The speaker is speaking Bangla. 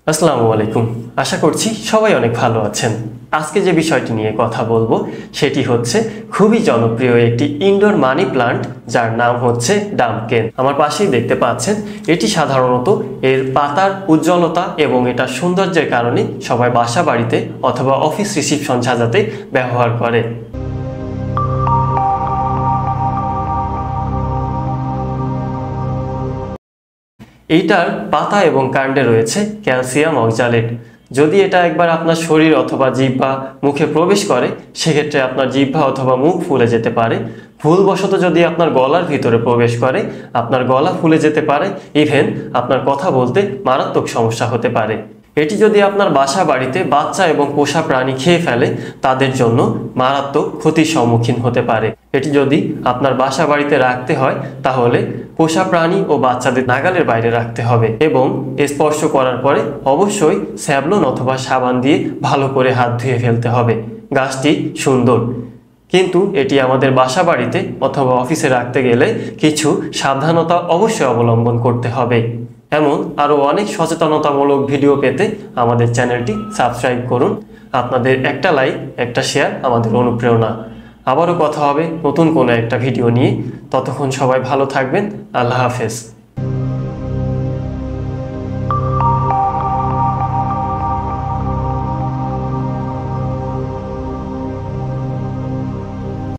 আসসালামু আলাইকুম। আশা করছি সবাই অনেক ভালো আছেন। আজকে যে বিষয়টি নিয়ে কথা বলবো সেটি হচ্ছে খুবই জনপ্রিয় একটি ইনডোর মানি প্লান্ট, যার নাম হচ্ছে ডাম্পকেন। আমার পাশেই দেখতে পাচ্ছেন, এটি সাধারণত এর পাতার উজ্জ্বলতা এবং এটা সৌন্দর্যের কারণে সবাই বাসা বাড়িতে অথবা অফিস রিসিপশন সাজাতে ব্যবহার করে। এইটার পাতা এবং কাণ্ডে রয়েছে ক্যালসিয়াম অক্সালেট। যদি এটা একবার আপনার শরীর অথবা জিহ্বা মুখে প্রবেশ করে, সেক্ষেত্রে আপনার জিহ্বা অথবা মুখ ফুলে যেতে পারে। ভুলবশত যদি আপনার গলার ভিতরে প্রবেশ করে, আপনার গলা ফুলে যেতে পারে। ইভেন আপনার কথা বলতে মারাত্মক সমস্যা হতে পারে। এটি যদি আপনার বাসা বাড়িতে বাচ্চা এবং পোষা প্রাণী খেয়ে ফেলে, তাদের জন্য মারাত্মক ক্ষতির সম্মুখীন হতে পারে। এটি যদি আপনার বাসা বাড়িতে রাখতে হয়, তাহলে পোষা প্রাণী ও বাচ্চাদের নাগালের বাইরে রাখতে হবে এবং স্পর্শ করার পরে অবশ্যই স্যাভলন অথবা সাবান দিয়ে ভালো করে হাত ধুয়ে ফেলতে হবে। গাছটি সুন্দর, কিন্তু এটি আমাদের বাসা বাড়িতে অথবা অফিসে রাখতে গেলে কিছু সাবধানতা অবশ্যই অবলম্বন করতে হবে। এমন আরও অনেক সচেতনতামূলক ভিডিও পেতে আমাদের চ্যানেলটি সাবস্ক্রাইব করুন। আপনাদের একটা লাইক, একটা শেয়ার আমাদের অনুপ্রেরণা। আবারও কথা হবে নতুন কোনো একটা ভিডিও নিয়ে। ততক্ষণ সবাই ভালো থাকবেন। আল্লাহ হাফেজ।